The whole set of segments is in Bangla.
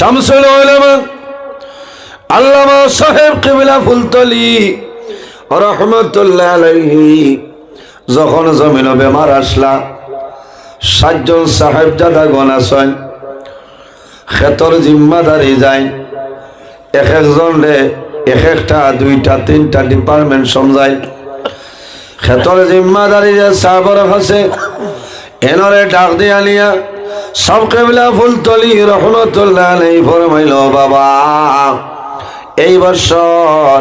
শামসুল উলামা আল্লামা সাহেব কিবলা ফুলতলি রহমতুল্লাহ আলাইহি যখন জমিন বেমার আসলা 7 জন সাহেবজাদা গণ আছেন খেতর জিম্মাদারি যায় এক একজন রে এক একটা 2টা 3টা ডিপার্টমেন্ট সমঝায় খেতর জিম্মাদারি যে সাহেবর আছে এনরে ডাক দিয়া নিয়া সব কিবলা ফুলতলি রহমতুল্লাহ আলাইহি ফরমাইল বাবা এই বছর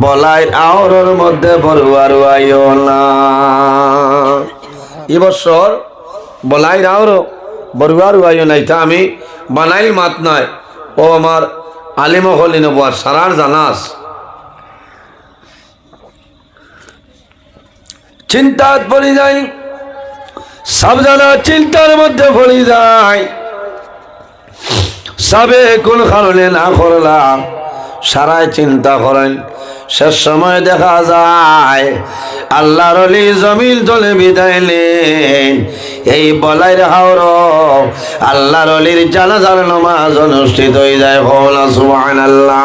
বলাই আওরের মধ্যে বড়ুয়ার আইও না এই বছর বলাই আওর বড়ুয়ার আইও নাই তা আমি বানাইল মাত নাই ও আমার আলিম হলি নবুয়ার সারার জানাস চিন্তাত পড়ে যায় সব জানা চিন্তার মধ্যে পড়ে যায় সবে কোন কারণে না করলাম সারাই চিন্তা করেন শেষ সময় দেখা যায় আল্লাহর ওলি জমিন তলে বিদায় নেন এই বলাই হাওর আল্লাহর ওলির জানাজার নামাজ অনুষ্ঠিত হয়ে যায় সুবহানাল্লাহ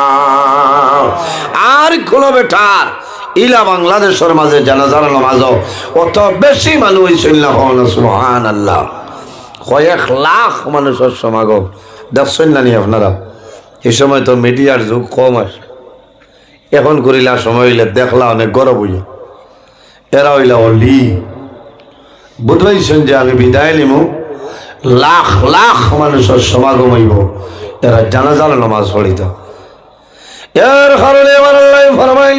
আর কোন বেটার ইলা বাংলাদেশের মাঝে জানাজার নামাজ অত বেশি মানুষ হইছিল না সুবহানাল্লাহ কয়েক লাখ মানুষের সমাগম দেখছেন না নি আপনারা এই সময় তো মিডিয়ার যুগ কম আছে এখন করিলা সময় হইলে দেখলা অনেক গরব হইল এরা হইলা অলি বুঝবাইছেন যে আমি বিদায় নিব লাখ লাখ মানুষের সমাগম হইব এরা জানাজার নামাজ পড়িত এর কারণে আমার আল্লাহ ফরমাই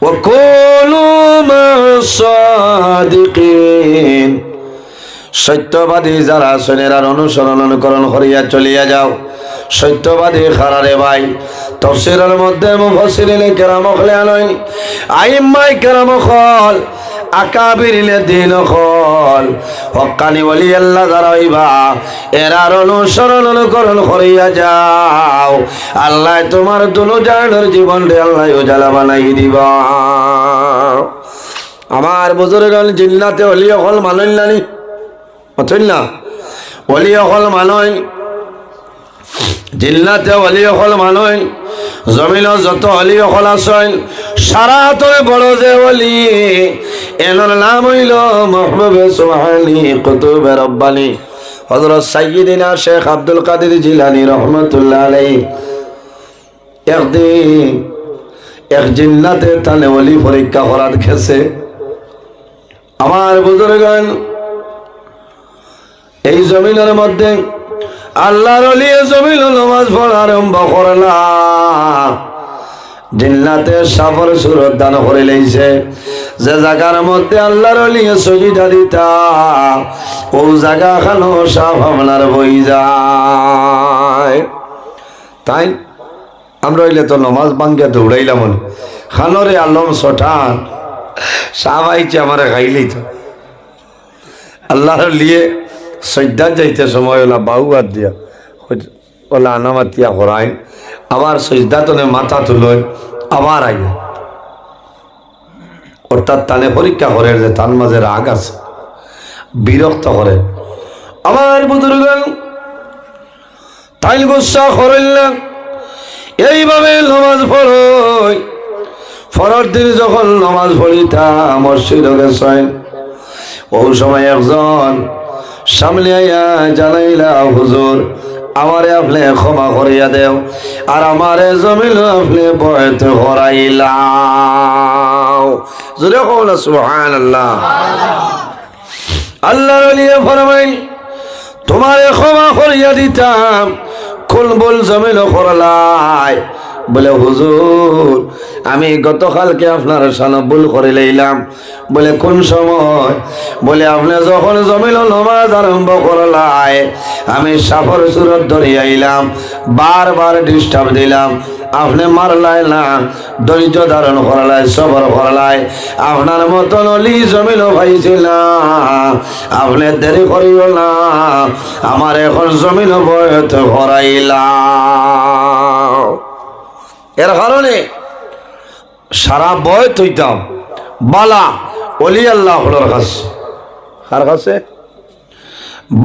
ওয়াকুলু মাসাদিকিন সত্যবাদী যারা আছেন এরা অনুসরণ অনুকরণ করিয়া চলিয়া যাও সত্যবাদী খারারে ভাই তাফসীরের মধ্যে মুফাসসিরিনে কেরাম হলে আনয় আইম্মায়ে কেরাম হল আকাবিরিনে দিন হল হক্কানি ওলি আল্লাহ যারা হইবা এরার অনুসরণ অনুকরণ করিয়া যাও আল্লাহ তোমার দুনো জাহানের জীবনরে আল্লাহ উজালা বানাই দিবা আমার বুজুর্গগণ জিন্নাতে ওলি হল মানইলানি অথইল না ওলি হল মানয় জিল্লাতে ওলি হল মানয় জমিন যত ওলি হল আছেন সারা তরে বড় যে ওলি এনার নাম হইল মাহবুবে সুবহানি কুতুবে রব্বানি হযরত সাইয়্যিদিনা শেখ আব্দুল কাদের জিলানী রহমাতুল্লাহ আলাইহি একদিন এক জিন্নাতে তানে ওলি পরীক্ষা করার গেছে আমার বুজুর্গগণ এই জমিনের মধ্যে আল্লাহর ওলি জমিন নামাজ পড়া আরম্ভ করলা জিন্নাতে সাফর সুরত দান করে লইছে যে জায়গার মধ্যে আল্লাহর ওলি সজিদা দিতা ও জায়গা খানো সাফ আপনার বই যায় তাই আমরা হইলে তো নামাজ ভাঙ্গে দৌড়াইলাম খানরে আলম সঠান সাফ আইছে আমার খাইলেই তো আল্লাহর লিয়ে সজ্জা যাইতে সময় ওলা বাহু হাত দিয়া ওলা আনামাতিয়া করাই আবার সজদা তনে মাথা তুলয় আবার আই অর্থাৎ তানে পরীক্ষা করে যে তার মাঝে রাগ আছে বিরক্ত করে আমার বুজুর্গগণ তাই গুসা করিলেন এইভাবে নামাজ পড়ই ফরর দিন যখন নামাজ পড়িতা মসজিদ গেছেন ও সময় একজন সামনে আইয়া জানাইলা হুজুর আমারে আপনি ক্ষমা করিয়া দেও আর আমারে জমিল আপনি বয়তে হরাইলাও জোরে কও না সুবহানাল্লাহ আল্লাহর ওলি ফরমাইল তোমারে ক্ষমা করিয়া দিতাম কোন বল জমিল করলাই বলে হুজুর আমি গতকালকে আপনার সানা ভুল করে লইলাম বলে কোন সময় বলে আপনি যখন জমিল নামাজ আরম্ভ করলাই আমি সাফর সুরত ধরে আইলাম বারবার ডিস্টার্ব দিলাম আপনি মারলাই না ধৈর্য ধারণ করলাই সবর করলাই আপনার মতন অলি জমিল পাইছিল আপনি দেরি করিও না আমার এখন জমিল বয়তে হরাইলাম এর কারণে সারা বয়ত হইতাম বালা অলি আল্লাহ হলোর কাছে কার কাছে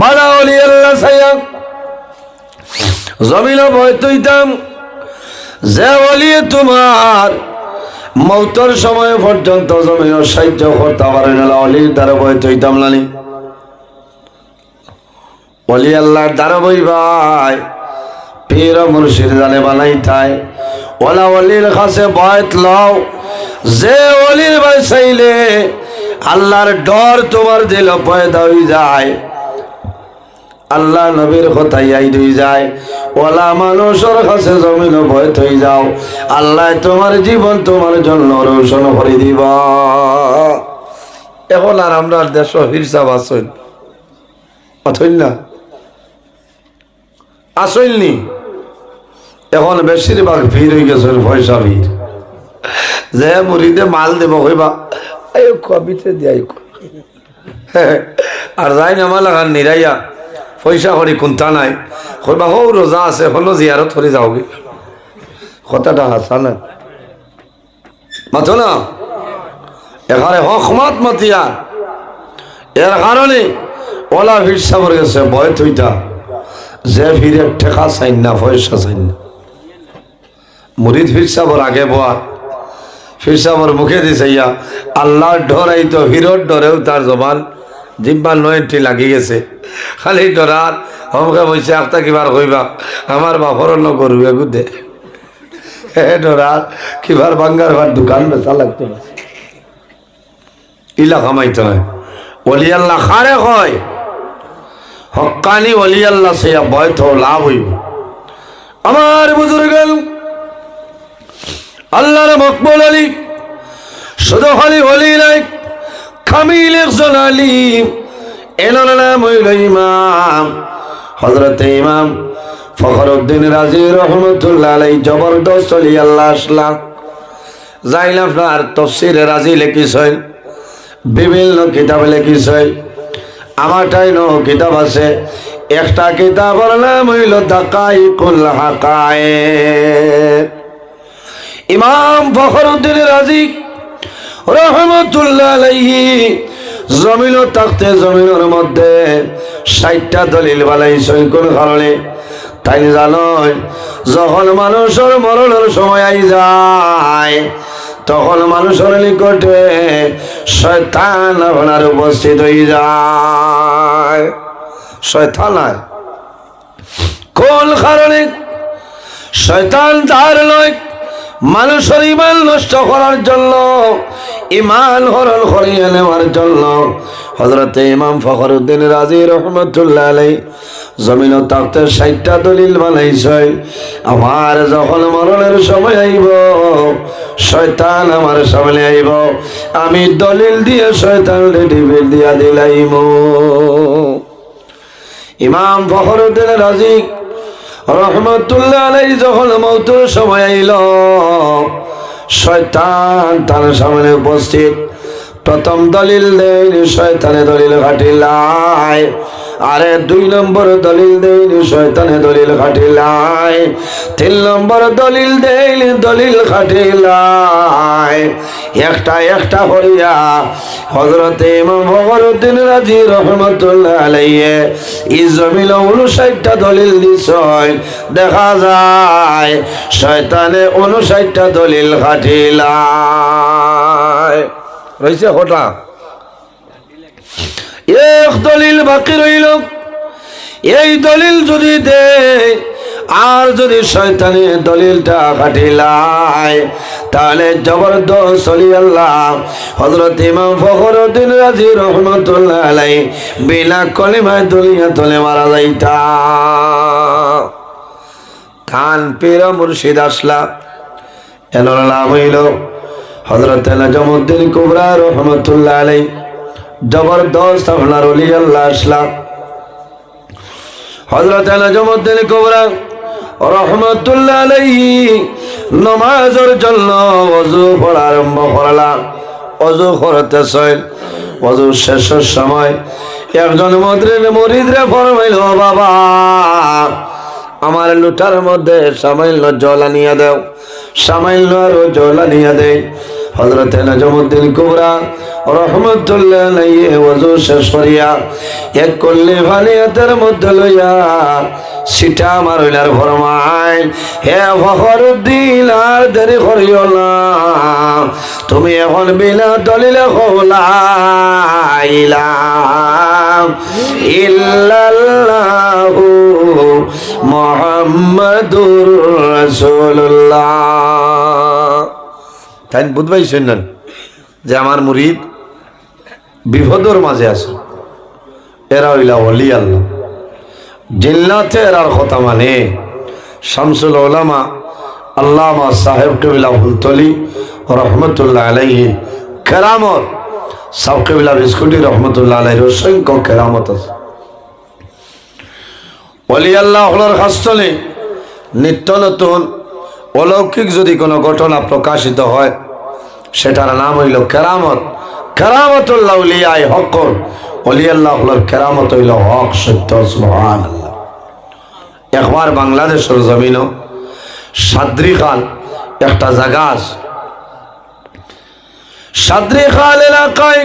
বালা অলি আল্লাহ সাইয়া জমিন ভয় তৈতাম যে বলি তোমার মৌতর সময় পর্যন্ত জমিন সাহায্য করতে পারে না অলির দ্বারা ভয় তৈতাম নানি অলি আল্লাহর দ্বারা বই ভাই পীর মুর্শিদ জানে বানাই তাই ওলা অলির কাছে বয়ত লও যে অলির ভাই চাইলে আল্লাহর ডর তোমার দিল পয়দা হয়ে যায় আল্লাহ নবীর কথাই আই হয়ে যায় ওলা মানুষের কাছে জমিন ভয় থই যাও আল্লাহ তোমার জীবন তোমার জন্য রোশন করে দিব এখন আর আমরা দেশ হিরসাব আসল অথই না আসলনি এখন বেশিরভাগ ভিড় হয়ে গেছে পয়সা ভিড় যে মুড়িদে মাল দেব হইবা কবিতে দিয়াই আর যাই নামা লাগান নিরাইয়া পয়সা করি কোনটা নাই কইবা হো রোজা আছে হলো জিয়ারত করে যাওগে কথাটা হাসা না মাথো না এখানে হকমাত মাতিয়া এর কারণে ওলা ভিড় সাবর গেছে ভয় থইটা যে ভিড়ে ঠেকা চাইন না পয়সা চাইন না মুরিদ ভিড় সাবর আগে বোয়া ফির সাবর মুখে দিছাইয়া আল্লাহর ডরাই তো হিরোর ডরেও তার জবান জিব্বা নয়টি লাগি গেছে খালি ডরার হমকে বলছে একটা কিবার কইবা আমার বাপর ন করু এগুদে হে ডরার কিবার বাঙ্গার ভার দোকান বেচা লাগতো না ইলা কামাইতে হয় ওলি আল্লাহ খারে হয় হক্কানি ওলি আল্লাহ সে ভয় তো লাভ হইব আমার বুজুর্গ আল্লাহর মকবুল আলী শুধু খালি ওলি নাই কামিল একজন আলিম এনার নাম হইল ইমাম হযরত ইমাম ফখরুদ্দিন রাজি রহমতুল্লাহ আলাইহি জবরদস্ত ওলি আল্লাহ আসলাম যাইল আপনার তাফসীরে রাজি লিখিছেন বিভিন্ন কিতাবে লিখিছেন আমার টাইনো কিতাব আছে একটা কিতাবের নাম হইল দাকাইকুল হাকায়েক ইমাম ফখরুদ্দিন রাজি রহমতুল্লাহ আলাইহি জমিন তাকতে জমিনের মধ্যে ৬০টা দলিল বানাইছেন কোন কারণে তাই জানোই যখন মানুষের মরণের সময় আই যায় তখন মানুষের নিকটে শয়তান আপনার উপস্থিত হয়ে যায় শয়তান আয় কোন কারণে শয়তান তার লয় মানুষের ইমান নষ্ট করার জন্য ইমান হরণ করিয়ে নেওয়ার জন্য হযরত ইমাম ফখরুদ্দিন রাজি রহমতুল্লাহ আলাইহি জমিন তাকতে ৬০টা দলিল বানাইছে আমার যখন মরণের সময় আইব শয়তান আমার সামনে আইব আমি দলিল দিয়ে শয়তানকে ডিবেট দিয়া দিলাইম ইমাম ফখরুদ্দিন রাজি রহমতুল্লাহ আলাইহি যখন মওতের সময় আইল শয়তান তার সামনে উপস্থিত প্রথম দলিল দেন শয়তানে দলিল ঘাটিলাই আরে ২ নম্বর দলিল দেন শয়তানে দলিল ঘাটিলাই ৩ নম্বর দলিল দেন দলিল ঘাটিলাই একটা একটা করিয়া হযরত ইমাম ফখরুদ্দিন রাজি রহমতুল্লাহ আলাইহি এই জমিন ৫৯টা দলিল দিছেন দেখা যায় শয়তানে ৫৯টা দলিল ঘাটিলাই রইছে কটা এক দলিল বাকি রইল এই দলিল যদি দে আর যদি শয়তানি দলিলটা কাটিলাই তাহলে জবরদস্ত ওলি আল্লাহ হযরত ইমাম ফখরুদ্দিন রাজি রহমাতুল্লাহ আলাইহি বিনা কলিমায় দুনিয়া তলে মারা যাইতা খান পীর মুর্শিদ আসলা এনার নাম হইল হযরত নাজমুদ্দিন কুবরা রহমাতুল্লাহ আলাইহি জবরদস্ত আপনার ওলি আল্লাহ আসলা হযরত নাজমুদ্দিন কুবরা রহমাতুল্লাহ আলাইহি নামাজের জন্য ওযু পড়া আরম্ভ করলাম ওযু করতেছেন ওযু শেষের সময় একজন মুরিদরে ফরমাইল বাবা আমার লুটার মধ্যে সামান্য জল আনিয়া দাও, সামান্য আরো জল আনিয়া দেয়। হযরত নজমুদ্দিন কুবরা রহমতুল্লাহ আলাইহি ওযু শেষ করিয়া এক কল্লি ফালিয়াতের মধ্যে লইয়া সিটা মারইলার ফরমায়, হে ফখরুদ্দিন আর দেরি করিও না, তুমি এখন বিনা দলিলে লা ইলাহা ইল্লাল্লাহু মুহাম্মাদুর রাসূলুল্লাহ। তাই বুঝবাই শুনলেন যে আমার মুরিদ বিপদর মাঝে আছে, এরা হইলা ওলি আল্লাহ, জিল্লাতে এরার কথা মানে। শামসুল উলামা আল্লামা সাহেব কবিলা ফুলতলি রহমতুল্লাহ আলাইহি কেরামত, সাহেব কবিলা বিস্কুটি রহমতুল্লাহ আলাইহির অসংখ্য কেরামত আছে। ওলি আল্লাহ হলার কাজতলে নিত্য নতুন অলৌকিক যদি কোনো ঘটনা প্রকাশিত হয়, সেটার নাম হইল কেরামত। কেরামতুল্লাহ উলিয়ায় হক, ওলি আল্লাহ হলার কেরামত হইল হক সত্য। সুবহানাল্লাহ। একবার বাংলাদেশের জমিনও সাদ্রি খাল একটা জায়গা আছে, সাদ্রি খাল এলাকায়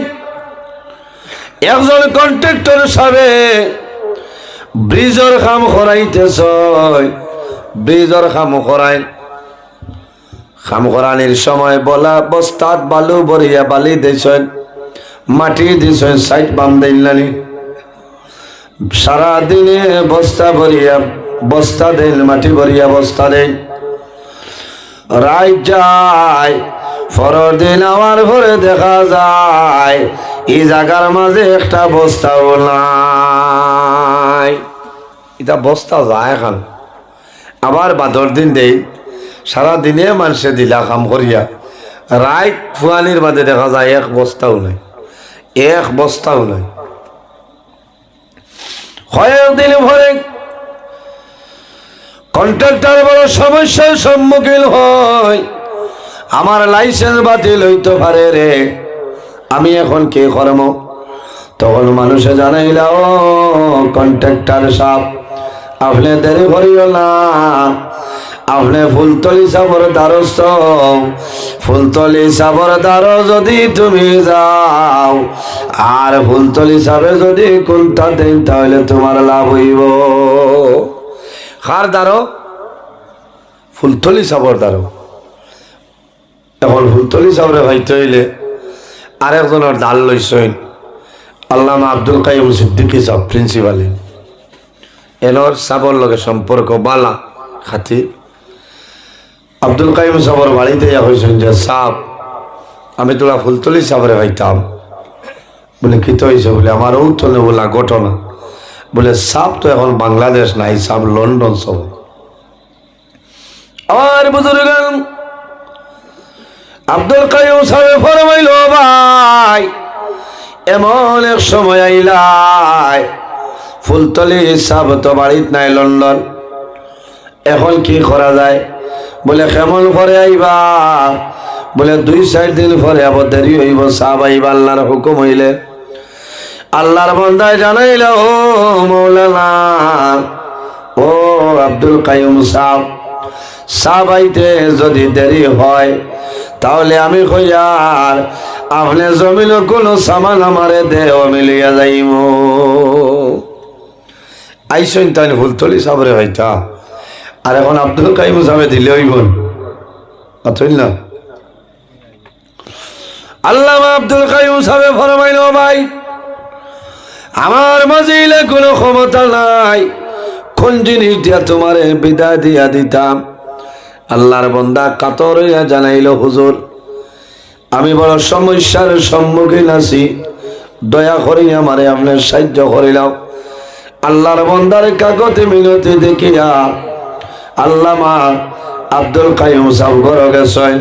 একজন কন্ট্রাক্টর সাহেব ব্রিজের কাম করাইতেছ, ব্রিজের কাম করাই, খাম করানির সময় বলা বস্তাত বালু ভরিয়া বালি দিয়েছেন, মাটি দিয়েছেন, সাইড বাম দিলানি, সারাদিনে বস্তা ভরিয়া বস্তা দেন, মাটি ভরিয়া বস্তা দেন। রাত যায়, পরের দিন আমার ঘরে দেখা যায় এই জায়গার মাঝে একটা বস্তাও নাই। এটা বস্তা যায় এখন, আবার বাদর দিন দেই, সারাদিনে মানুষে দিলা কাম করিয়া, রাত ফুয়ানির বাদে দেখা যায় এক বস্তাও নাই, এক বস্তাও নাই। কয়েকদিন পরে কন্ট্রাক্টর বড় সমস্যার সম্মুখীন হয়, আমার লাইসেন্স বাতিল হইতে পারে রে, আমি এখন কি করব? তখন মানুষে জানাইলা, ও কন্ট্রাক্টর সাহেব, আপনি দেরি করিও না, আপনি ফুলতলি সাবর দ্বারস্থ, ফুলতলি সাবর দ্বার যদি তুমি যাও আর ফুলতলি সাবে যদি কোনটা দেন তাহলে তোমার লাভ হইব। কার দ্বারো? ফুলতলি সাবর দ্বারো। এখন ফুলতলি সাবরে ভাইতে হইলে আরেকজনের দাল লইছেন আল্লামা আব্দুল কাইয়ুম সিদ্দিকী সাহেব, প্রিন্সিপালে। এনর সাবর লগে সম্পর্ক বালা খাতি। আব্দুল কাইয়ুম সাবর বাড়িতে হয়েছেন যে, সাপ আমি তোরা ফুলতলি সাবরে ভাইতাম। বলে কি তো হয়েছে? বলে আমার উত্তনে বলা ঘটনা। বলে সাপ তো এখন বাংলাদেশ নাই, সাপ লন্ডন সব। আমার বুজুর্গ আব্দুল কাইয়ুম সাহেব ফরমাইল, ভাই এমন এক সময় আইলাই, ফুলতলি সাপ তো বাড়িত নাই, লন্ডন, এখন কি করা যায়? বলে কেমন পরে আইবা? বলে 2-4 দিন পরে আবার দেরি হইব, সাপ আইবা আল্লাহর হুকুম হইলে। আল্লাহর বান্দায় জানাইল, ও মৌলানা, ও আব্দুল কাইয়ুম সাহেব, সাপ আইতে যদি দেরি হয় তাহলে আমি কইয়ার আপনি জমিন কোন সামান আমারে দেহ মিলিয়া যাইব। আইসন তাই ফুলতলি সাবরে হইতা, আর এখন আব্দুল কাইয়ুম সাহেব দিলে হইব না। আল্লামা আব্দুল কাইয়ুম সাহেব ফরমাইল, ভাই আমার মাঝিলে কোনো ক্ষমতা নাই, কোন জিনিস দিয়া তোমারে বিদায় দিয়া দিতাম। আল্লাহর বান্দা কাতর হইয়া জানাইল, হুজুর আমি বড় সমস্যার সম্মুখীন আছি, দয়া করি আমারে আপনার সাহায্য করিলাম। আল্লাহর বান্দার কাগজে মিনতি দেখিয়া আল্লামা আব্দুল কাইয়ুম সাহেব ঘর গেছেন।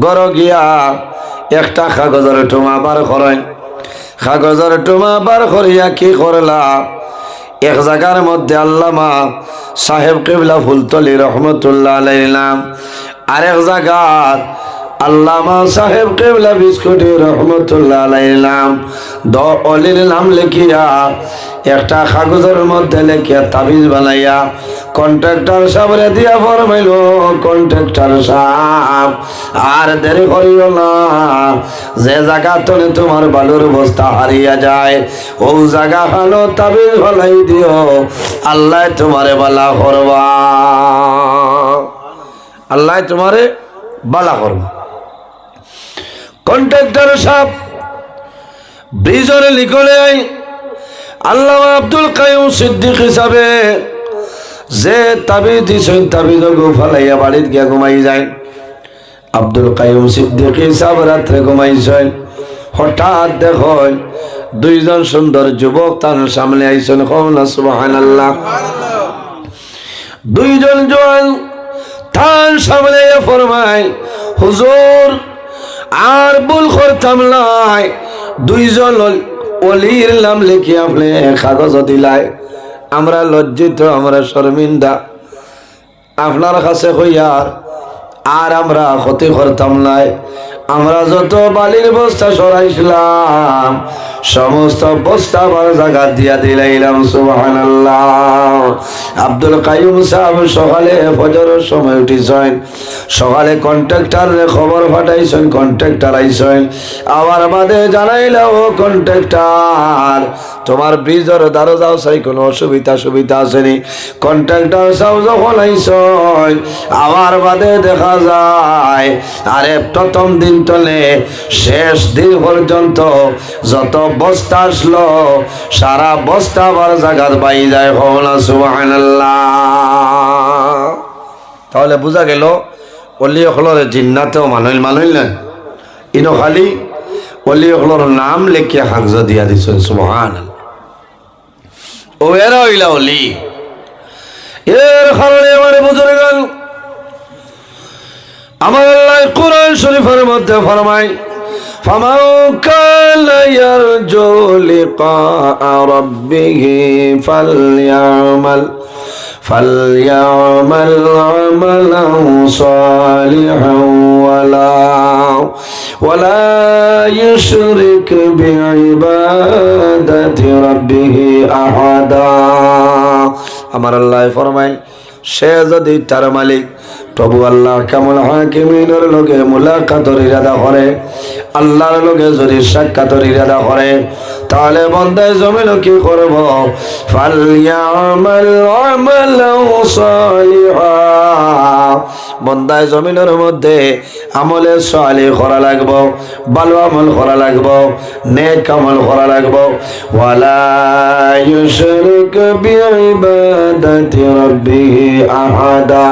ঘর গিয়া একটা কাগজের টুমা বার করেন। কাগজের টুমা বার করিয়া কি করলা, এক জায়গার মধ্যে আল্লামা সাহেব কিবলা ফুলতলি রহমতুল্লাহ আলাইহির নাম, আরেক জায়গা আল্লামা সাহেব কেবলা বিস্কুটি রহমতুল্লাহ আলাইহির নাম অলির নাম লিখিয়া একটা কাগজের মধ্যে লিখিয়া তাবিজ বানাইয়া কন্ট্রাক্টর সাহেবরে দিয়া ফরমাইল, কন্ট্রাক্টর সাহেব আর দেরি করিও না, যে জায়গা তলে তোমার বালুর বস্তা হারিয়া যায় ও জায়গা খানো তাবিজ বানাই দিও, আল্লাহ তোমারে বালা করবা, আল্লাহ তোমারে বালা করবা। কন্ট্রাক্টর সাহেব ব্রিজরে লিখলে আল্লামা আব্দুল কাইয়ুম সিদ্দিক হিসাবে যে তাবিজ দিছেন তাবিজ গো ফালাইয়া বাড়িতে গিয়া ঘুমাই যায়। আব্দুল কাইয়ুম সিদ্দিক হিসাব রাত্রে ঘুমাইছেন, হঠাৎ দেখেন দুইজন সুন্দর যুবক তার সামনে আইছেন, কওনা সুবহানাল্লাহ। দুইজন জওয়ান তার সামনে ফরমায়, হুজুর আর ভুল করতাম নাই, দুইজন ওলির নাম লিখে আপনি কাগজ দিলাই, আমরা লজ্জিত, আমরা শর্মিন্দা, আপনার কাছে হইয়ার আর আমরা ক্ষতি করতাম নাই, আমরা যত বালির বস্তা সরাইছিলাম সমস্ত বস্তা আবার জায়গা দিয়া দিলাইলাম। সুবহানাল্লাহ। আব্দুল কাইয়ুম সাহেব সকালে ফজরের সময় উঠিছেন, সকালে কন্ট্রাক্টরে খবর পাঠাইছেন, কন্ট্রাক্টর আইছেন, আবার বাদে জানাইলা, ও কন্ট্রাক্টর তোমার ব্রিজের দ্বারা যাও চাই কোনো সুবিধা আসেনি। কন্ট্রাক্টর সাহেব যখন আইছেন আবার বাদে দেখা যায় আরে প্রথম দিন তলে শেষ দিন পর্যন্ত যত বস্তা আসলো সারা বস্তা আবার জায়গাত পাই যায়। সুবহানাল্লাহ। তাহলে বোঝা গেল অলি হলর জিন্নাতেও মানুষ না, ইনো খালি অলি হলর নাম লেখিয়া কাগজ দিয়া দিছেন। সুবহানাল্লাহ। ও এরা হইলা অলি। এর কারণে আমার বুজুর্গগণ, আমার আল্লাহ কোরআন শরীফের মধ্যে ফরমায়, ফামান কানা ইয়ারজু লিকা রাব্বিহি ফালইয়ামাল আমালান সালিহান ওয়ালা ইউশরিক বিইবাদাতি রাব্বিহি আহাদা। আমার আল্লাহ ফরমায়, সে যদি তার মালিক প্রভু আল্লাহ কামুল হাকিমিনের লগে মুলাকাতের ইরাদা করে, আল্লাহর লগে যদি সাক্ষাতের ইরাদা করে, তাহলে বান্দায় জমিন কি করব, ফালইয়ামাল আমালান সালিহা, বান্দায় জমিনের মধ্যে আমলে সালিহ করা লাগবো, ভালো আমল করা লাগবো, নেক আমল করা লাগবো। ওয়ালা ইউশরিক বিইবাদাতি রাব্বিহি আহাদা,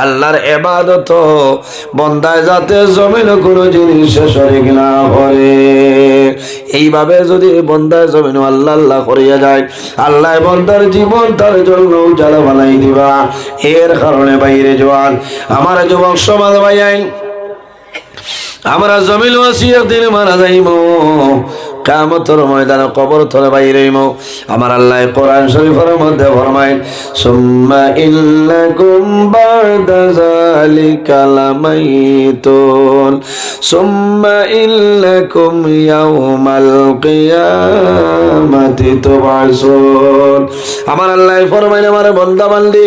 আল্লাহর ইবাদত বান্দায় যাতে জমিন কোনো জিনিস শরীক না করে। এইভাবে যদি বান্দায় জমিন আল্লাহ আল্লাহ করিয়া যায়, আল্লাহ বান্দার জীবন তার জন্য উজালা বানাই দিবা। এর কারণে বাইরে জওয়ান আমার যুবক সমাজ ভাইয়াইন, আমরা জমিল ওয়াসিয়ত দিন মারা যাইমু, কিয়ামতের ময়দানে কবর তলে বাইরেইমু। আমার আল্লাহ কোরআন শরীফের মধ্যে ফরমায়, সুম্মা ইন্নাকুম বা'দা যালিকা লামাইতুন সুম্মা ইন্নাকুম ইয়াউমাল কিয়ামাতি তুবআসুন। আমার আল্লাহ ফরমায়, আমার বান্দা বান্দি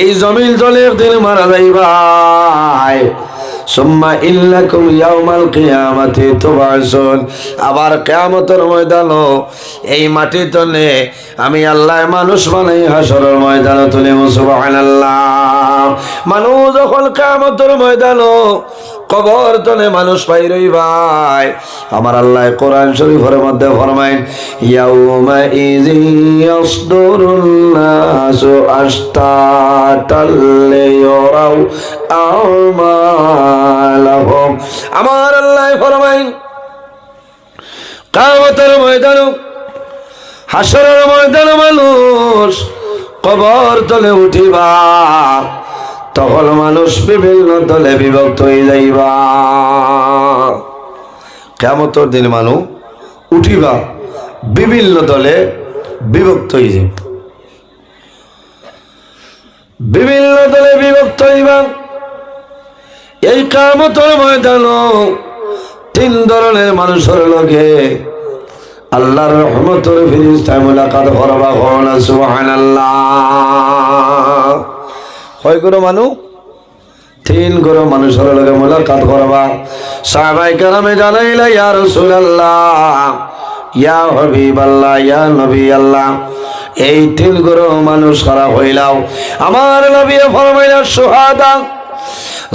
এই জমিন তলে একদিন মারা যাইবাই, সুম্মা ইন্নাকুম ইয়াউমাল কিয়ামাতি তুবআসুন, আবার কিয়ামতের ময়দানে এই মাটি তলে আমি আল্লাহ মানুষ বানাই হাসরের ময়দানে তুলিব। সুবহানাল্লাহ। মানুষ যখন কিয়ামতের ময়দানে কবর তলে মানুষ পাই ভাই, আমার আল্লাহ কোরআন শরীফের মধ্যে ফরমায়, ইয়াউমা ইযি ইয়াসদুরুন নাসু আশতাতাল লিয়ারাউ আমালাহুম। আমার আল্লাহ ফরমায়, কিয়ামতের ময়দানে হাসরের ময়দানে মানুষ কবর তলে উঠিবা, তখন মানুষ বিভিন্ন দলে বিভক্ত হয়ে যাইবা। কিয়ামতের দিন মানুষ উঠিবা, বিভিন্ন দলে বিভক্ত হয়ে যাইবা, বিভিন্ন দলে বিভক্ত হইবা। এই কিয়ামতের ময়দানে তিন ধরনের মানুষের লগে আল্লাহর রহমতের ফেরেশতায় মুলাকাত করবা। কোনা সুবহানাল্লাহ। কয় গুরু মানুষ? তিন গুরু মানুষের লগে মুলাকাত করবা। সাহাবায়ে কেরামে জানাইলা, ইয়া রাসূলুল্লাহ, ইয়া হাবিবাল্লাহ, ইয়া নবী আল্লাহ, এই তিন গুরু মানুষ কারা হইলাও? আমার নবী ফরমাইলেন, শুহাদা,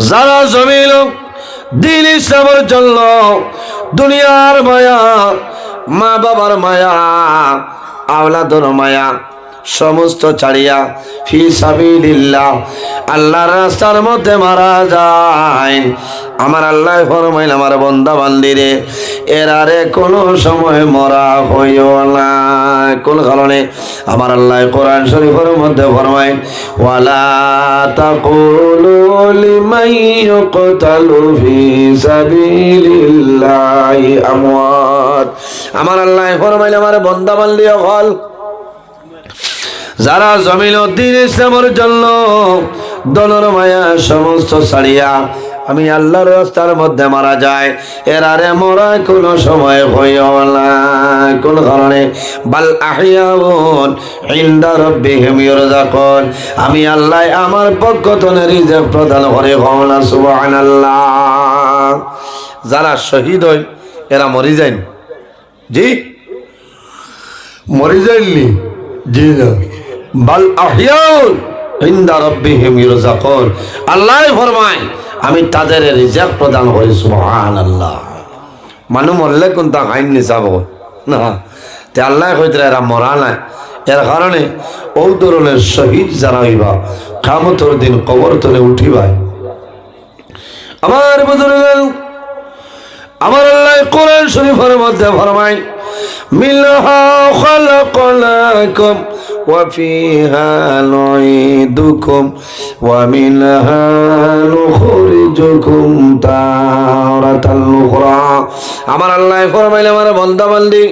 যারা জমিন দিন ইসলামের জন্য দুনিয়ার মায়া, মা বাবার মায়া, আওলাদর মায়া সমস্ত ছাড়িয়া ফি সাবিলিল্লাহ আল্লাহর রাস্তার মধ্যে মারা যায়। আমার আল্লাহ ফরমাইল, আমার বান্দা বান্দিরে এরারে কোনো সময় মরা হইও না। কোন কারণে? আমার আল্লাহ কোরআন শরীফের মধ্যে ফরমায়, ওয়ালা তাকুলু লিমান ইউকতালু ফি সাবিলিল্লাহি আমওয়াত। আমার আল্লাহ ফরমাইল, আমার বান্দা বান্দি হল যারা জমিন দিন ইসলামের জন্য দলর মায়া সমস্ত ছাড়িয়া আমি আল্লাহর রাস্তার মধ্যে মারা যায়, এরারে মরা কোনো সময় হইও না। কোন কারণে? বাল আহইয়াউন ইনদা রাব্বিহিম ইরযাকুন। আমি আল্লাহ আমার পক্ষ থেকে রিজিক প্রদান করে। কোনা সুবহানাল্লাহ। যারা শহীদ হয় এরা মরি যায়? জি মরি যায়নি? জি না। বাল আহইয়াউন ইনদা রাব্বিহিম ইরযাকুন। আল্লাহ ফরমায় আমি তাদের রিজিক প্রদান করি। সুবহানাল্লাহ। মানুষ মরলে কোন তা আইন নিচাব না, তে আল্লাহ কইতে এরা মরা নাই। এর কারণে ও ধরনের শহীদ যারা হইবা কিয়ামতের দিন কবর তলে উঠিবা। আমার বুজুর্গ, আমার আল্লাহ কোরআন শরীফের মধ্যে ফরমায়, মিনহা খালাকনাকুম ওয়া ফিহা নুঈদুকুম ওয়া মিনহা নুখরিজুকুম তারাতাল উখরা। আমার আল্লাহ ফরমাইলে, আমার বান্দা বান্দি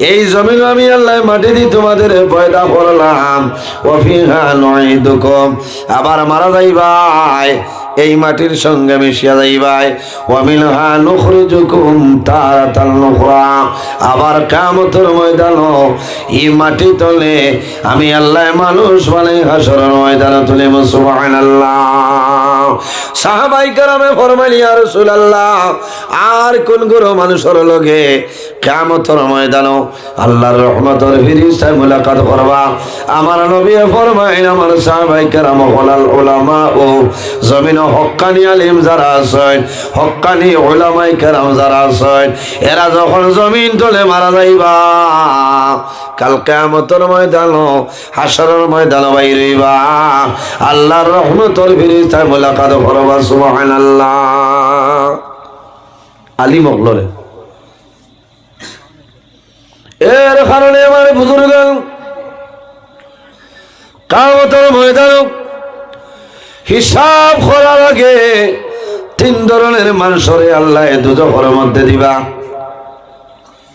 এই জমিন আমি আল্লাহ মাটি দিয়ে তোমাদের পয়দা করলাম। ওয়া ফিহা নুঈদুকুম, আবার মারা যাইবাই, এই মাটির সঙ্গে মিশিয়া যাইবাই। ওয়া মিনহা নুখরিজুকুম তারাতাল উখরা, আবার কিয়ামতের ময়দানে এই মাটি তলে আমি আল্লাহ মানুষ মানে হাসরের ময়দানে তুলে। সুবহানাল্লাহ। সাহাবায়ে কেরামে ফরমাইলেন, ইয়া রাসূলুল্লাহ, আর কোন গুরু মানুষের লগে কিয়ামতের ময়দানে আল্লাহর রহমতের ফেরেশতায় মুলাকাত করবা? আমার নবী ফরমাইলেন, আমার সাহাবায়ে কেরাম ওয়ালাল উলামা ও জমিন হক্কানি আলিম যারা আছেন, হক্কানি উলামায়ে কেরাম যারা আছেন, এরা যখন জমিন তলে মারা যাইবা কাল কিয়ামতের ময়দানে হাসরের ময়দানে বাইর হইবা, আল্লাহর রহমতের ফেরেশতায় মুলাকাত করবা। সুবহানাল্লাহ। আলিম হকলরে এর কারণে আমার বুজুর্গ, কিয়ামতের ময়দানে হিসাব করার আগে তিন ধরনের মানুষরে আল্লাহ দুজখের মধ্যে দিবা।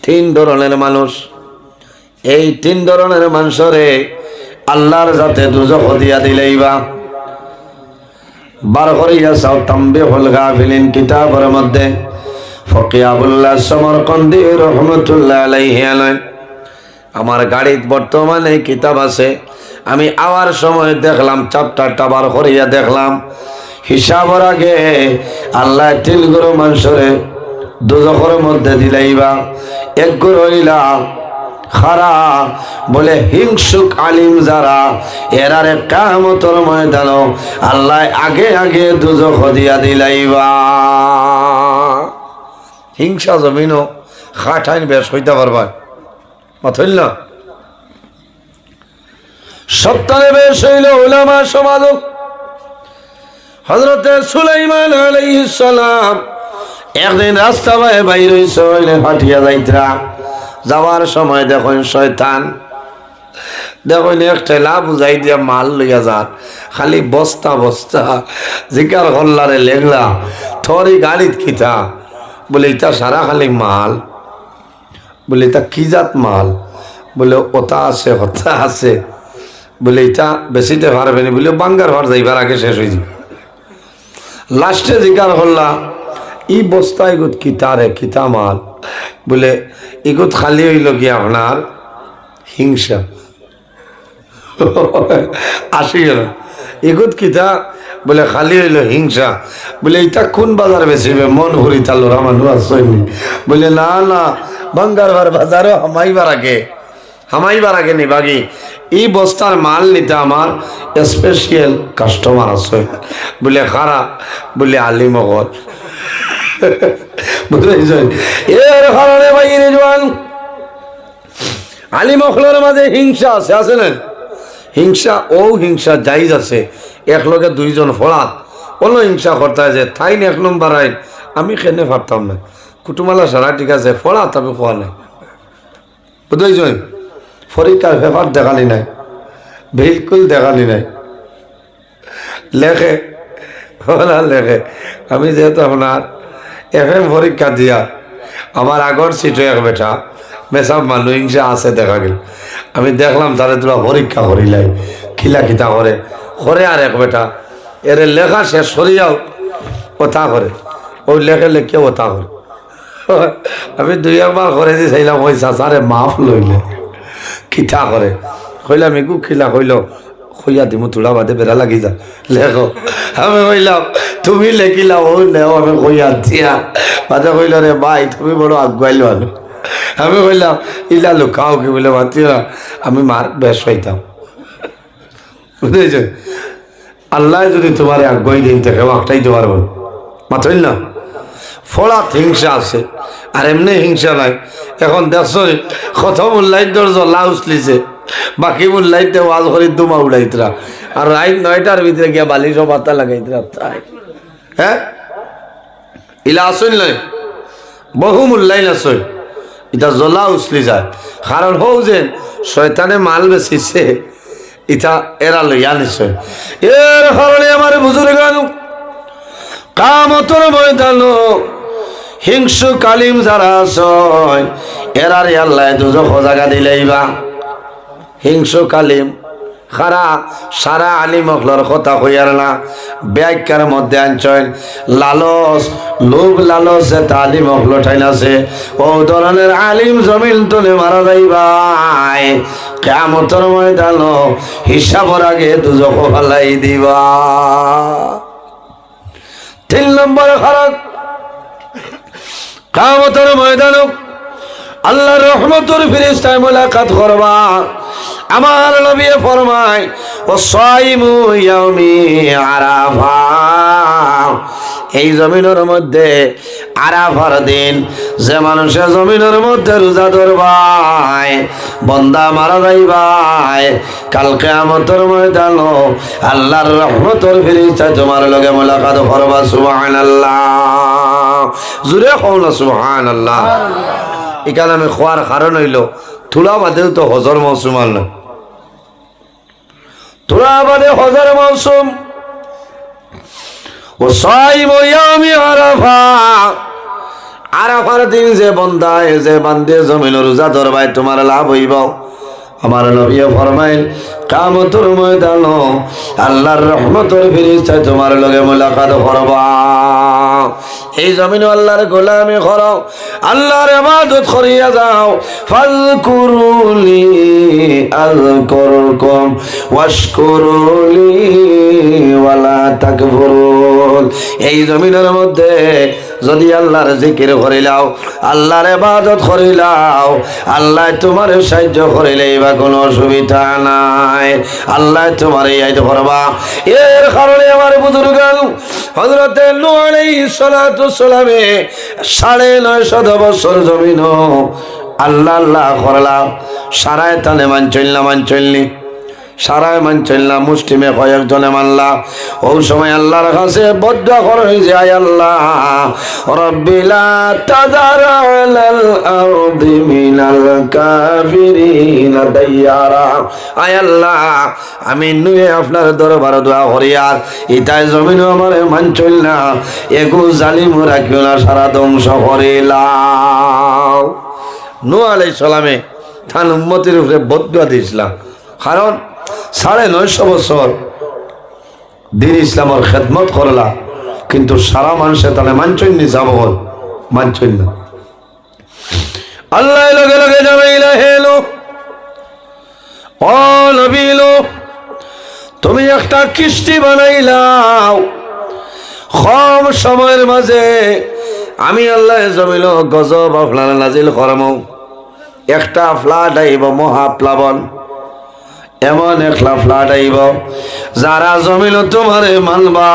তিন ধরনের মানুষ, এই তিন ধরনের মানুষরে আল্লাহর যাতে দুজখ দিয়া দিলেইবা। বার করিয়া চাও তামবিহুল গাফিলিন কিতাবের মধ্যে ফকি আবুল্লাহ সমরকন্দি রহমতুল্লাহ আলাইহি আলেন। আমার গাড়িত বর্তমানে কিতাব আছে, আমি আওয়ার সময় দেখলাম চ্যাপ্টারটা বার করিয়া দেখলাম। হিসাবের আগে আল্লাহ তিন গুরু মানুষরে দুজখের মধ্যে দিলাইবা। এক গুরু হইলা খারা বলে হিংসুক আলিম যারা, এরারে কিয়ামতের ময়দানে আল্লাহ আগে আগে দুজখ দিয়া দিলাইবা। হিংসা জমিনও খাটাইন বেশ হইতে পারবা মাথইল না। সপ্তাহে বেশ হইল উলামা সমাজ। হযরতে সুলাইমান আলাইহিস সালাম একদিন রাস্তা বাইর হইছে, হাঁটিয়া যাইতরা। যাওয়ার সময় দেখুন শয়তান দেখুন একটা লাভ বুঝাই দিয়া মাল লইয়া যান, খালি বস্তা বস্তা জিকার হল্লারে লেগলা থরি গাড়িত খিতা বলে ইটা সারা খালি মাল, বলে এটা কি জাত মাল, বলে ওটা আছে হতা আছে, বলে এটা বেশিতে পারবে না, বলে বাঙ্গার ঘর যাইবার আগে শেষ হয়ে যাবে। লাস্টে জিজ্ঞার হল্লা ই বস্তা এগুত কিতা রে কিতা মাল বলে এগুত খালি হইল কি আপনার হিংসা আসি গেল এগুত কিতা বলে খালি হইল হিংসা বলে এটা কোন বাজার বেশিবে মন ভরি তালোর আমার আসয়নি বলে না না বাঙ্গার বাজারও হামাইবার আগে নি বাগি এই বস্তার মাল নিতে আমার স্পেশাল কাস্টমার আছে বলে খারা বলে আলী মগর বুঝলেন এর কারণে ভাই রেজওয়ান আলী মখলের মাঝে হিংসা আছে না হিংসা ও হিংসা জায়েজ আছে এক লগে দুইজন ফলাত কোনো হিংসা করতে যে তাই এক নম্বর আইন আমি কেনে পারতাম না কুটুমালা সারা ঠিক আছে ফলাত আমি খোয়া নাই বুঝলেন পরীক্ষার পেপার দেখালি নাই বিলকুল দেখালি নাই লেখে লেখে আমি যেহেতু আপনার FM পরীক্ষা দিয়া আমার আগর সিটে এক বেটা মেসাব মানুষ হিংসা আছে দেখা গেল আমি দেখলাম তারা তোরা পরীক্ষা করিলাই খিলা খিতা করে আর এক বেটা এর লেখা শেষ সরিয়াও ওটা করে ওই লেখে লেখে ওটা করে আমি দুই একবার করে দিয়ে চাইলাম ওই চাচারে মাফ লইলে খিতা করে কইলাম একু খিলা কইল খুইয়া দিমু তোলা বাদে বেড়া লাগি যা লেখো আমি কইলাম তুমি লেখিলা ও নেও আমি কইয়া দিয়া বাদে কইল রে ভাই তুমি বড় আগুয়াইলো আমি কইলাম ইলা লুকাও কি বলে মাতিরা আমি মার বেশ পাইতাম বুঝেছ আল্লাহ যদি তোমার আগুয়াই দিন থেকে একটাই তো পারবো মাথইল না ফলাত হিংসা আছে আর এমনি হিংসা নাই এখন দেখছ কত মূল্যায় দরজ লাউস লিছে বাকি মূল্যাইতে ওয়াজ করি দুমা উড়াইতরা আর রাত 9টার ভিতরে গিয়া বালিশ পাতা লাগাইতরা হ্যাঁ ইলা আসইল নয় বহু মূল্যাইন আসই এটা জ্বলা উছলি যায় কারণ হও যে শয়তানে মাল বেচিছে এটা এরা লইয়া নিশ্চয় এর কারণে আমার বুজুর্গান কামতর ময়দান হিংসু কালিম যারা আছয় এরারে আল্লাহ দুজখ জায়গা দিলেইবা হিংসু কালিম খারা সারা আলী মখলর কথা কইয়ার না ব্যাখ্যার মধ্যে আনছেন লালস লোভ লালস যে আলী মখল ঠাইন আছে ও ধরনের আলিম জমিন তুলে মারা যাইবাই কিয়ামতের ময়দান হিসাবর আগে দুজখ ফালাই দিবা 3 নম্বর খারাপ কিয়ামতের ময়দান আল্লাহর রহমতের ফেরেশতায় মুলাকাত করবা আমার নবী ফরমায় ও সাইমু ইয়াউমি আরাফা এই জমিনের মধ্যে আরাফার দিন যে মানুষের জমিনের মধ্যে রোজা ধরবাই বান্দা মারা যাইবাই কাল কিয়ামতের ময়দান আল্লাহর রহমতের ফেরেশতায় তোমার লগে মুলাকাত করবা সুবহানাল্লাহ জোরে কও না সুবহানাল্লাহ এখানে আমি খোয়ার কারণ হইল তুলা বাদেও তো হজর মৌসুম আল না তুলা বাদে হজর মৌসুম ও সাইমু ইয়াউমি আরাফা আরাফার দিন যে বন্দায় যে বান্দে জমিন রোজা ধরবাই তোমার লাভ হইব আমার নবী ফরমাইল কিয়ামতের ময়দান আল্লাহর রহমতের ফেরেশতা তোমার লগে মুলাকাত করবা এই জমিন আল্লাহর গোলামি করো আল্লাহর ইবাদত করিয়া যাও ফাযকুরুনি আযকুরকুম ওয়াশকুরুলি ওয়ালা তাকফুরুন এই জমিনের মধ্যে যদি আল্লাহর জিকির করিলাও আল্লাহর ইবাদত করিলাও আল্লাহ তোমার সাহায্য করিলেই বা কোনো অসুবিধা নাই আল্লাহ তোমার ইয়াদ করবা এর কারণে আমার বুজুর্গান হযরত নূহ আলাইহিস সালাতু সালামে 950 বছর জমিন আল্লাহ আল্লাহ করলাম সারায় তানে মানচলনি সারায় মানচলনা মুসলিমে কয়েকজনে মানলা ওই সময় আল্লাহর কাছে বদ্ধ করে যায় আল্লাহ রব্বিলা তাযার আলাল আরদি মিনাল কাফিরিন দাইয়ারা আয় আল্লাহ আমি নুয়ে আপনার দরবারে দোয়া করি আর ইতায় জমিন আমারে মানচল না এগু জালিম রাখিও না সারা ধ্বংস করিলাও নূহ আলাইহিস সালামে তার উম্মতের উপরে বদ্ধ দিয়েছিলাম কারণ 950 বছর দিন ইসলামের খেদমত করলা কিন্তু সারা মানুষে তাহলে মানছই নি যাব মানছই না। আল্লাহ লগে লগে যাবে হেলো ও নবী লো, তুমি একটা কিস্তি বানাইলাও, কম সময়ের মাঝে আমি আল্লাহ জমিল গজব আপনার নাজিল করমু। একটা ফ্লাড আইব, মহাপ্লাবন, এমন একটা ফ্লাড আইব, যারা জমিল তোমারে মানবা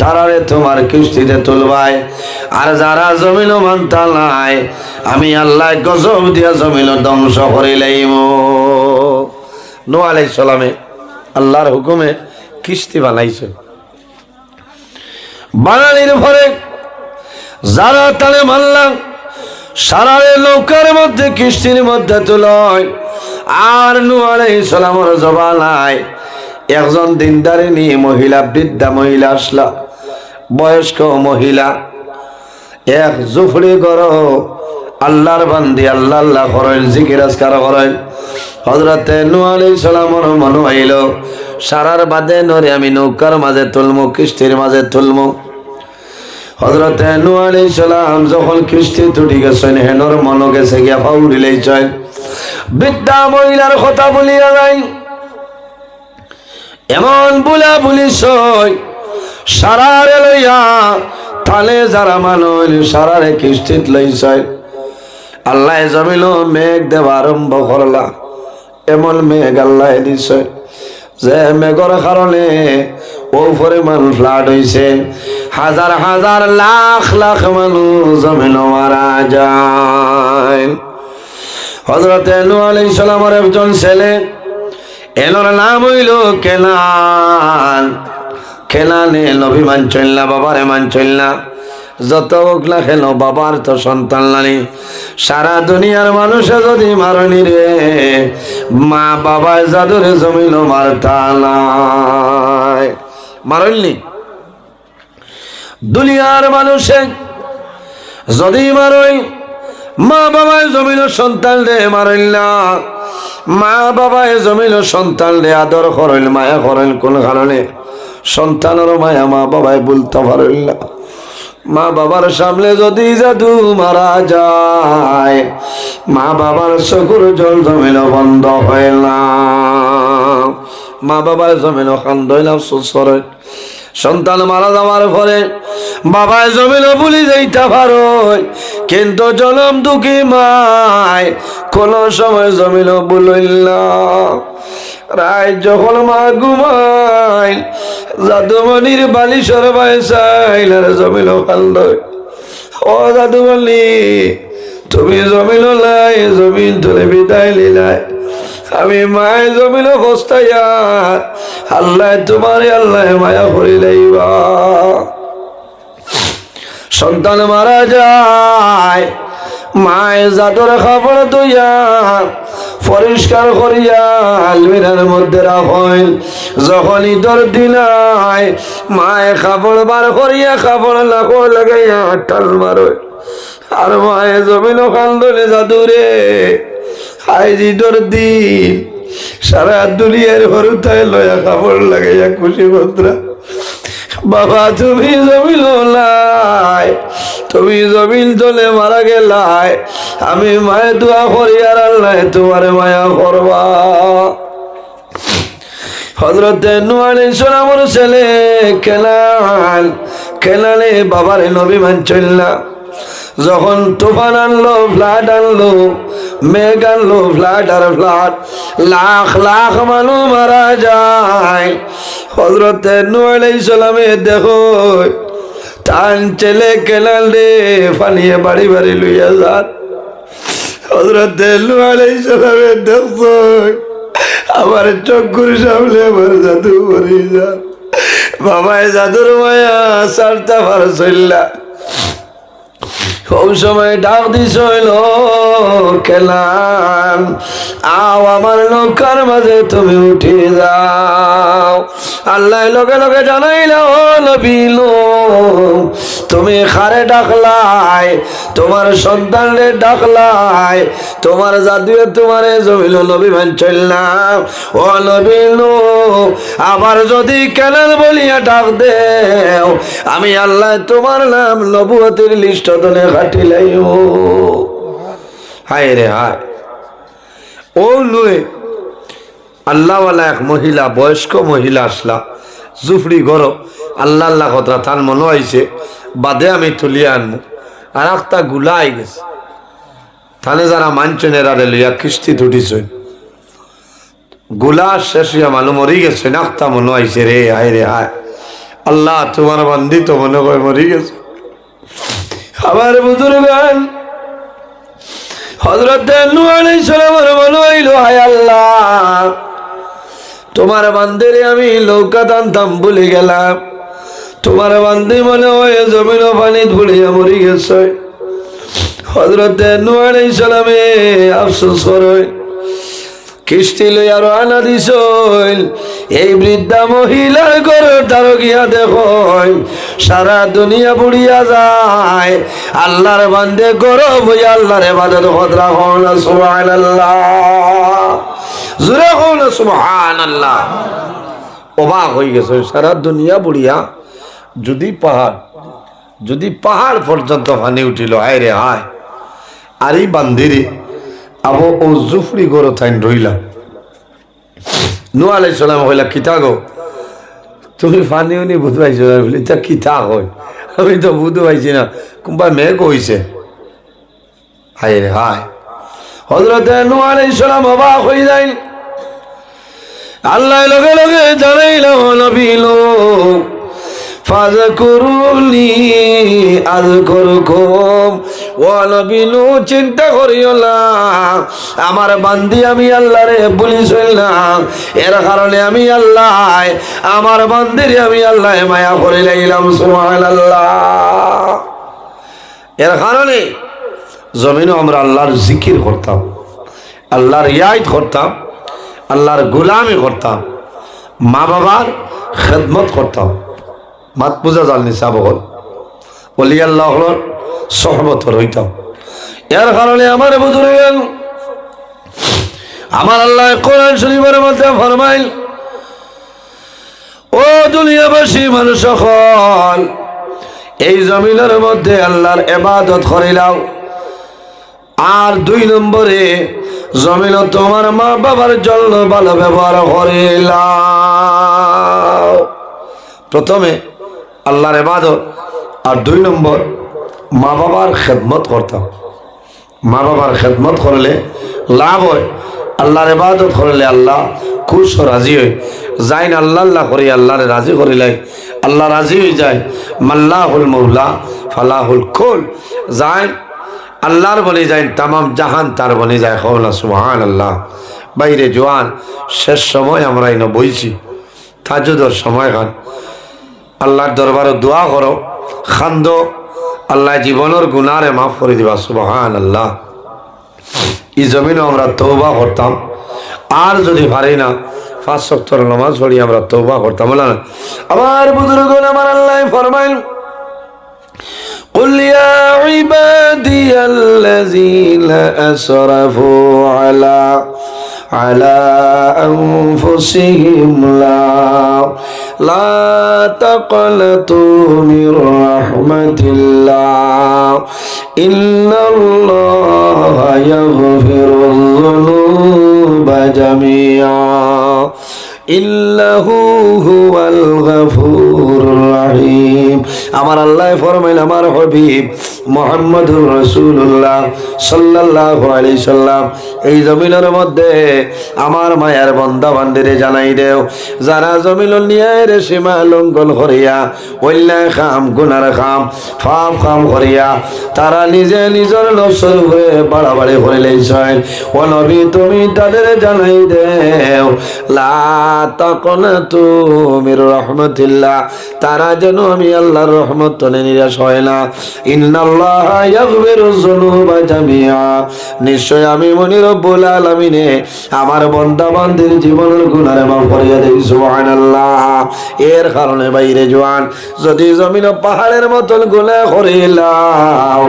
তারারে তোমার কিস্তিতে তুলবাই, আর যারা জমিল মানতা নাই আমি আল্লাহ গজব দিয়া জমিল ধ্বংস করে লাইব। নূহ আলাইহিস সালামে আল্লাহর হুকুমে কিস্তি বানাইছে, বানানির পরে যারা তালে মানলাম সারারে নৌকার মধ্যে কিস্তির মধ্যে তুলয়। আর নূহ আলাইহিস সালামের জবানায় একজন দিনদারিনী মহিলা, বৃদ্ধা মহিলা আসলা, বয়স্ক মহিলা, এক জুফরি গর আল্লাহর বান্দি আল্লাহ আল্লাহ করেন, জিকির আজকার করেন। হযরতে নূহ আলাইহিস সালামের মনে হইল সারার বাদে নরে আমি নৌকার মাঝে তুলমু, কিস্তির মাঝে তুলমু। হযরতে নূহ আলাইহিস সালাম যখন কিস্তি তুটি গেছেন, হেনর মন গেছে গিয়া পাউড়িলেই চাই বৃদ্ধা মহিলার কথা বলিয়া নাই, এমন বুলা বুলিস সারারে লইয়া তালে যারা মানুষ সারারে কিস্তিত লইছে। আল্লাহ জমিল মেঘ দেওয়া আরম্ভ করলা, এমন মেঘ আল্লাহ দিছে যে মেঘর কারণে ও পরিমাণ ফ্লাড হইছে, হাজার হাজার লাখ লাখ মানুষ জমিন মারা যায়। হযরতে নূহ আলাইহিস সালামের একজন ছেলে, এলোর নাম হইল কেনান। কেনানে নবী মানছিল না, বাবারে মানছিল না, যত ওগলা খেল বাবার তো সন্তান নানি। সারা দুনিয়ার মানুষে যদি মারনি রে, মা বাবায় জাদুরে জমিল মারতা নাই, মারলনি। দুনিয়ার মানুষে যদি মারই, মা বাবায় জমিল সন্তান রে মারল না। মা বাবায় জমিল সন্তান রে আদর করল, মায়া করল, কোন কারণে সন্তানের মায়া মা বাবায় বলতে পারল না। মা বাবার সামনে যদি জাদু মারা যায়, মা বাবার চকুর জল জমিল বন্ধ হয় না, মা বাবার জমিল কান্দইল সুসরে। সন্তান মারা যাওয়ার পরে বাবায় জমিল ভুলি যাইতে পারো, কিন্তু জনম দুঃখী মায় কোন সময় জমিল ভুলইল না। রায় যখন মা ঘুমাই জাদুমণির বালিশর বাইসাইল আর জমিল কান্দ, ও জাদুমণি তুমি জমিল লাই, জমিন তুলে বিদায় লিলাই, আমি মায় জমিল বস্তাইয়া আল্লাহ তোমার আল্লাহ মায়া করিলাইবা। সন্তান মারা যায়, মায় জাদুর খাবার দইয়া পরিষ্কার করিয়া আলমিরার মধ্যে রাখেন। যখন ঈদের দিন আয় মায় খাবার বার করিয়া খাবার লাখো লাগাইয়া টাল মারো, আর মায়ে জমিল কান্দনে জাদুরে আজ ঈদের দিন সারা দুনিয়ার হরুতায় লয়া খাবার লাগাইয়া খুশি ভদ্রা। বাবা তুমি জমিল লাই, তুমি জমিন তলে মারা গেলাই, আমি মায়ে দোয়া করি আর আল্লাহ তোমার মায়া করবা। হযরতে নূহ আলাইহিস সালামের ছেলে কেনান, কেনানে বাবারে নবী মানছিল না। যখন তুফান আনলো, ফ্লাড আনলো, মেঘ আনলো, ফ্লাড আর ফ্লাড, লাখ লাখ মানুষ মারা যায়। হযরতে নূহ আলাইহিস সালামে দেখো টান ছেলে কেনাল রে পানিয়ে বাড়ি বাড়ি লইয়া যান। হযরতে নূহ আলাইহিস সালামে দেখো আমার চক্ষুর সামনে আমার জাদু পড়ে যান। বাবায় জাদুর মায়া সারতা পারছইলা, ওই সময় ডাক দিস হইল কেলাম, আও আমার নৌকার মাঝে তুমি উঠে যাও। আল্লাহ লগে লগে জানাইল ও নবী নূহ তুমি খারে ডাকলাই তোমার সন্তানরে ডাকলাই তোমার জাদুয়ে তোমারে জমিল নবী মানছিল না ও নবী নূহ আবার যদি কেনার বলিয়া ডাক দেও আমি আল্লাহ তোমার নাম নবুয়তের লিস্ট ধরে ঘাটিলাইও হায় রে হায় ও লুয়ে আল্লাহওয়ালা এক মহিলা বয়স্ক মহিলা আসলা জুফরি গরো আল্লাহ আল্লাহ কথা তার মনে হয়েছে বাদে আমি তুলিয়া আনবো আর একটা গুলা আই গেছে থানে যারা মানছেন এরা লইয়া কিস্তি তুটিছ গুলা শেষ হইয়া মানুষ মরি গেছে একটা মনে হয়েছে রে হায় রে হায় আল্লাহ তোমার বান্দি তো মনে করে মরি গেছে আবার বুজুর্গান হযরত নূহ আলাইহিস সালামের মনে হইল হায় আল্লাহ তোমার বান্দিরে আমি নৌকা টানতাম ভুলে গেলাম তোমার বান্দি মনে হয় জমিন পানি ধুলিয়া মরি গেছে হযরত নূহ আলাইহিস সালামে আফসোস করে কিস্তি লইয়া রওনা দিছইল এই বৃদ্ধা মহিলার ঘরে তারও গিয়া দেখো সারা দুনিয়া বুড়িয়া যায় আল্লাহর বান্দে গরব হইয়া আল্লাহর ইবাদত করতে হন সুবহানাল্লাহ জোরে হন সুবহানাল্লাহ অবাক হয়ে গেছে সারা দুনিয়া বুড়িয়া যদি পাহাড় পর্যন্ত পানি উঠিল হায় রে হায় আর এই বান্দিরে আবো ও জুফরি গরো থাইন রইলা নূহ আলাইহিস সালাম কইলা কিতা গো তুমি পানি উনি বুঝ পাইছো বলি তা কিতা হয় আমি তো বুঝতে পাইছি না কোনবা মেঘ হইছে হায় রে হায় হযরত নূহ আলাইহিস সালাম অবাক হয়ে যাইল আল্লাহ লগে লগে জানাইল নবী নূহ ফাযকুরুনি আযকুরকুম ও নবী নূহ চিন্তা করিও না আমার বান্দি আমি আল্লাহরে ভুলিছই না এর কারণে আমি আল্লাহ আমার বান্দিরে আমি আল্লাহ মায়া করে লাইলাম সুবহানাল্লাহ এর কারণে জমিনে আমরা আল্লাহর জিকির করতাম আল্লাহর ইয়াদ করতাম আল্লাহর গোলামি করতাম মা বাবার খেদমত করতাম মাত পূজা জাননি সাবল বলি আল্লাহর সহবত রইতাম এর কারণে আমার বুজুর্গ আমার আল্লাহ কোরআন শরীফের মধ্যে ফরমাইল ও দুনিয়াবাসী মানুষ সকল এই জমিনের মধ্যে আল্লাহর ইবাদত করিলাও আর 2 নম্বরে জমিন তোমার মা বাবার জন্য ভালো ব্যবহার করিলাও প্রথমে আল্লাহর ইবাদত আর 2 নম্বর মা বাবার খেদমত করতাম মা বাবার খেদমত করলে লাভ হয় আল্লাহর ইবাদত করলে আল্লাহ খুশ ও রাজি হয় যাইন আল্লাহ আল্লাহ করি আল্লাহরে রাজি করিলে আল্লাহ রাজি হয়ে যায় মাল্লাহুল মৌলা ফালাহুল কুল যাইন আল্লাহর বলে যায় তামাম জাহান তার বলে যায় কওলা সুবহানাল্লাহ বাইরে জওয়ান শেষ সময় আমরা এনে বইছি তাহাজ্জুদের সময় খান আল্লাহর দরবারে দোয়া করো খান্দো আল্লাহ জীবনের গুনারে মাফ করে দিবা সুবহানাল্লাহ এই জমিনে আমরা তওবা করতাম আর যদি পারি না 5 ওয়াক্তের নামাজ পড়ি আমরা তওবা করতাম বলা না আমার বুজুর্গগণ আমার আল্লাহ ফরমাইল قل يا عبادي الذين أسرفوا على أنفسهم لا تقنطوا من رحمة الله إن الله يغفر الذنوب جميعا إنه هو الغفور الرحيم আমার আল্লাহ ফরমাইল আমার হাবিব মুহাম্মদুর রাসূলুল্লাহ সাল্লাল্লাহু আলাইহি সাল্লাম এই জমিনের মধ্যে আমার মায়ার বান্দা বান্দিরে জানাই দেও যারা জমিনের নিয়ার সীমা লঙ্ঘন করিয়া অন্যায় কাম গুনার কাম পাপ কাম করিয়া তারা নিজে নিজের নফসের উপরে বাড়াবাড়ি করে লইছেন ও নবী তুমি তাদের জানাই দেও লা তাকনাতু মির রাহমাতিল্লাহ তারা যেন আমি আল্লাহর রহমত তনে নিরাশ হয় না। ইন্নাল্লাহা ইয়াগফিরুয যুনুবা জামিআ, নিশ্চয় আমি মনি রব্বুল আলামিনে আমার বান্দা বান্দির জীবনের গুনাহ মাফ করিয়া দেই। সুবহানাল্লাহ। এর কারণে বাইরে জওয়ান, যদি জমিন পাহাড়ের মতন গুনাহ করিলাও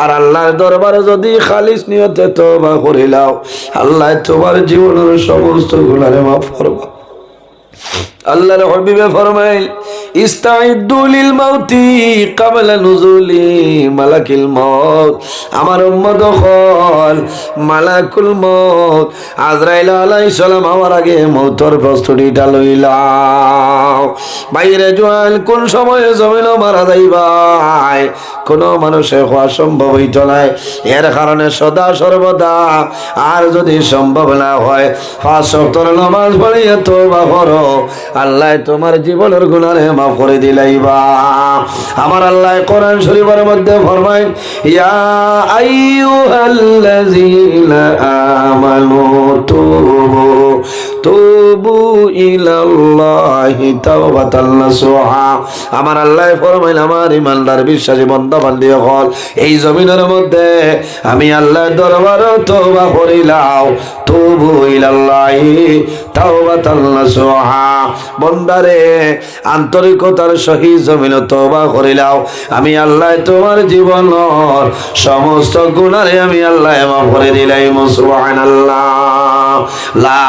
আর আল্লাহর দরবারে যদি খালিস নিয়তে তওবা করিলাও, আল্লাহ তোমার জীবনের সমস্ত গুনাহ মাফ করবে। আল্লাহর হাবিবে ফরমাইল, ইস্তাইদু লিল মাউতি ক্বাবলা নুজুলি মালাকিল মাউত। আমার উম্মত হল মালাকুল মাউত আজরাইল আলাইহিস সালাম আমার আগে মৌতের প্রস্তুতিটা লইলাও। বাইরে জোয়ান, কোন সময়ে জমিন মারা যাইবাই কোন মানুষের হওয়া সম্ভব হইত নাই। এর কারণে সদা সর্বদা আর যদি সম্ভব না হয় 5 ওয়াক্তের নামাজ পড়িয়া তওবা করো, আল্লাহ তোমার জীবনের গুনাহ মাফ করে দিলাইবা। আমার আল্লাহ কোরআন শরীফের মধ্যে ফরমায়, ইয়া আইয়ুহাল্লাযীনা আমানু তুবু ইলাল্লাহি তাওবাতান নাসুহা। আমার আল্লাহ ফরমাইল, আমার ইমানদার বিশ্বাসী বান্দা বান্দি হল, এই জমিনের মধ্যে আমি আল্লাহর দরবারে তওবা করিলাও। তুবু ইলাল্লাহি তাওবাতান নাসুহা, বন্দারে আন্তরিকতার সহিত জমিন তওবা করিলাও, আমি আল্লাহ তোমার জীবনের সমস্ত গুনাহে আমি আল্লাহ মাফ করে দিলাম। সুবহানাল্লাহ, লা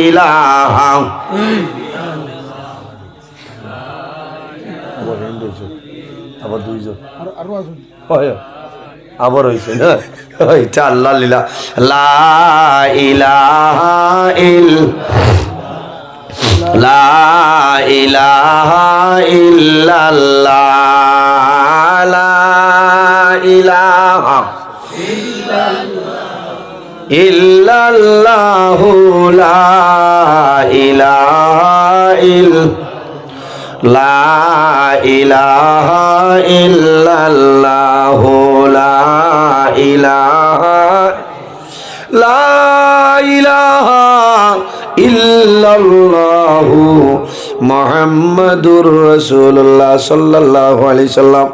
ইলাহা আবার দুইজন আবার হয়েছে না, আল্লাহ লীলা। লা ইলাহা লা ইলাহা ইল্লাল্লাহ, লা ইলাহা ইল্লাল্লাহু, লা ইলাহা ইল্লাল্লাহু, লা ইলাহা ইল্লাল্লাহু মুহাম্মাদুর রাসূলুল্লাহ সাল্লাল্লাহু আলাইহি সাল্লাম।